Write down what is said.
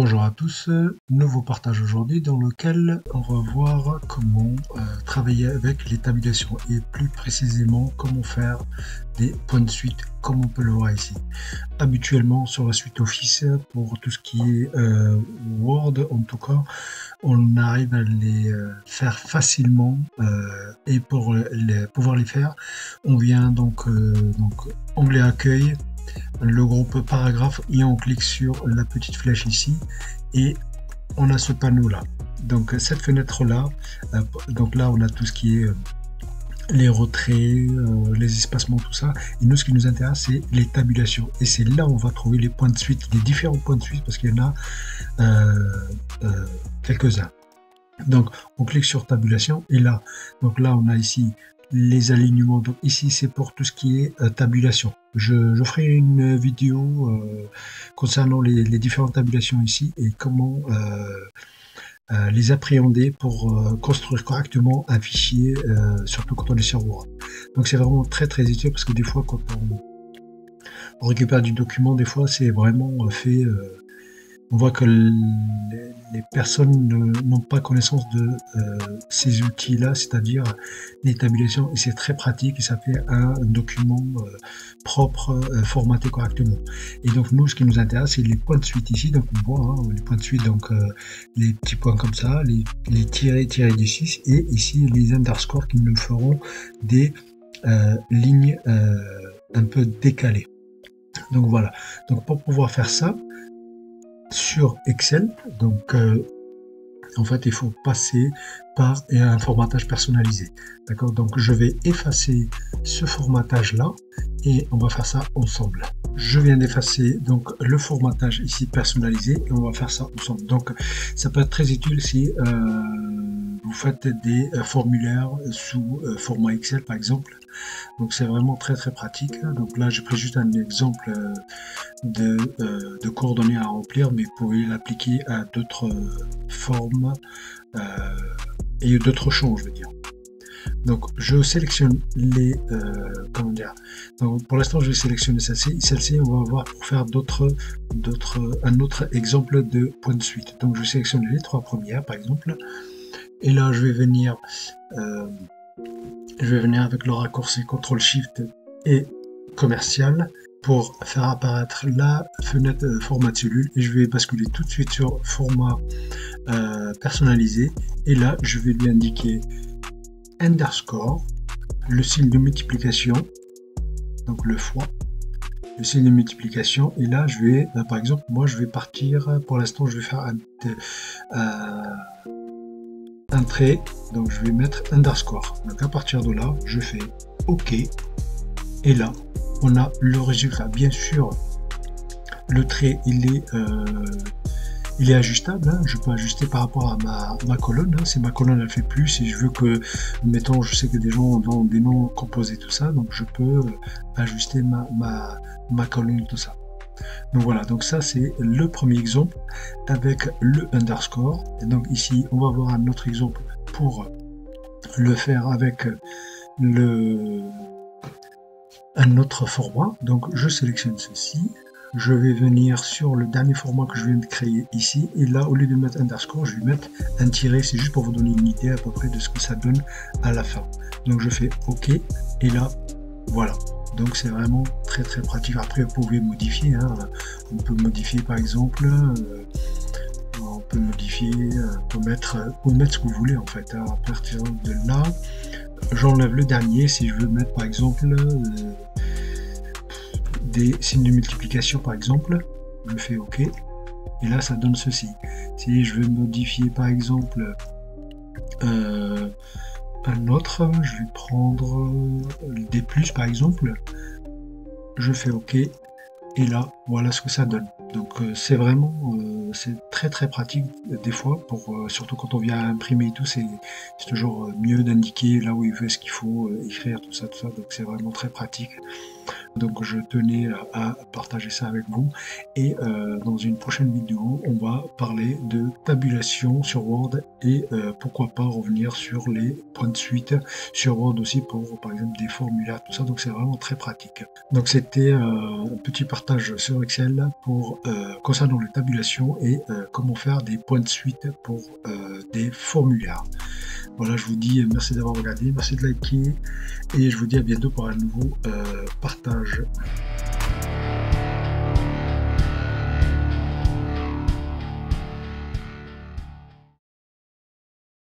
Bonjour à tous, nouveau partage aujourd'hui dans lequel on va voir comment travailler avec les tabulations et plus précisément comment faire des points de suite comme on peut le voir ici. Habituellement sur la suite Office, pour tout ce qui est Word en tout cas, on arrive à les faire facilement et pour pouvoir les faire, on vient donc onglet accueil, le groupe paragraphe et on clique sur la petite flèche ici et on a ce panneau là. Donc cette fenêtre là, donc là on a tout ce qui est les retraits, les espacements, tout ça. Et nous ce qui nous intéresse c'est les tabulations et c'est là où on va trouver les points de suite, les différents points de suite parce qu'il y en a quelques-uns. Donc on clique sur tabulation et là, donc là on a ici les alignements. Donc ici c'est pour tout ce qui est tabulation. Je ferai une vidéo concernant les différentes tabulations ici et comment les appréhender pour construire correctement un fichier, surtout quand on est sur Word. Donc c'est vraiment très utile parce que des fois quand on récupère du document, des fois c'est vraiment fait. On voit que les personnes n'ont pas connaissance de ces outils-là, c'est-à-dire les tabulations, et c'est très pratique et ça fait un document propre, formaté correctement. Et donc nous, ce qui nous intéresse, c'est les points de suite ici. Donc on voit les points de suite, donc les petits points comme ça, les tirés du 6, et ici les underscores qui nous feront des lignes un peu décalées. Donc voilà. Donc pour pouvoir faire ça, sur Excel, donc en fait il faut passer par un formatage personnalisé, d'accord. Donc je vais effacer ce formatage là et on va faire ça ensemble. Je viens d'effacer donc le formatage ici personnalisé et on va faire ça ensemble. Donc ça peut être très utile si vous faites des formulaires sous format Excel par exemple. Donc c'est vraiment très pratique. Donc là j'ai pris juste un exemple de coordonnées à remplir, mais vous pouvez l'appliquer à d'autres formes et d'autres champs, je veux dire. Donc je sélectionne les comment dire, donc pour l'instant je vais sélectionner celle-ci on va voir pour faire un autre exemple de point de suite. Donc je sélectionne les trois premières par exemple et là je vais venir avec le raccourci CTRL SHIFT et commercial pour faire apparaître la fenêtre format de cellule et je vais basculer tout de suite sur format personnalisé et là je vais lui indiquer underscore, le signe de multiplication, donc le fois, le signe de multiplication, et là je vais par exemple moi je vais partir, pour l'instant je vais faire un trait, donc je vais mettre underscore. Donc à partir de là je fais OK et là on a le résultat. Bien sûr le trait il est ajustable, hein. Je peux ajuster par rapport à ma colonne, hein. Si ma colonne elle fait plus, si je veux que, mettons, je sais que des gens ont des noms composés, tout ça, donc je peux ajuster ma colonne, tout ça. Donc voilà, donc ça c'est le premier exemple avec le underscore. Et donc ici on va voir un autre exemple pour le faire avec un autre format. Donc je sélectionne ceci. Je vais venir sur le dernier format que je viens de créer ici et là au lieu de mettre underscore je vais mettre un tiret, c'est juste pour vous donner une idée à peu près de ce que ça donne à la fin. Donc je fais OK et là voilà, donc c'est vraiment très pratique. Après vous pouvez modifier, hein. On peut modifier par exemple on peut modifier, pour mettre ce que vous voulez en fait, hein. À partir de là j'enlève le dernier si je veux mettre par exemple des signes de multiplication par exemple, je fais OK et là ça donne ceci. Si je veux modifier par exemple un autre, je vais prendre des plus par exemple, je fais OK et là voilà ce que ça donne. Donc c'est vraiment c'est très pratique des fois pour surtout quand on vient imprimer et tout, c'est toujours mieux d'indiquer là où il veut ce qu'il faut écrire, tout ça, donc c'est vraiment très pratique. Donc je tenais à partager ça avec vous. Et dans une prochaine vidéo, on va parler de tabulation sur Word et pourquoi pas revenir sur les points de suite sur Word aussi pour par exemple des formulaires, tout ça. Donc c'est vraiment très pratique. Donc c'était un petit partage sur Excel pour concernant les tabulations et comment faire des points de suite pour des formulaires. Voilà, je vous dis merci d'avoir regardé, merci de liker et je vous dis à bientôt pour un nouveau partage.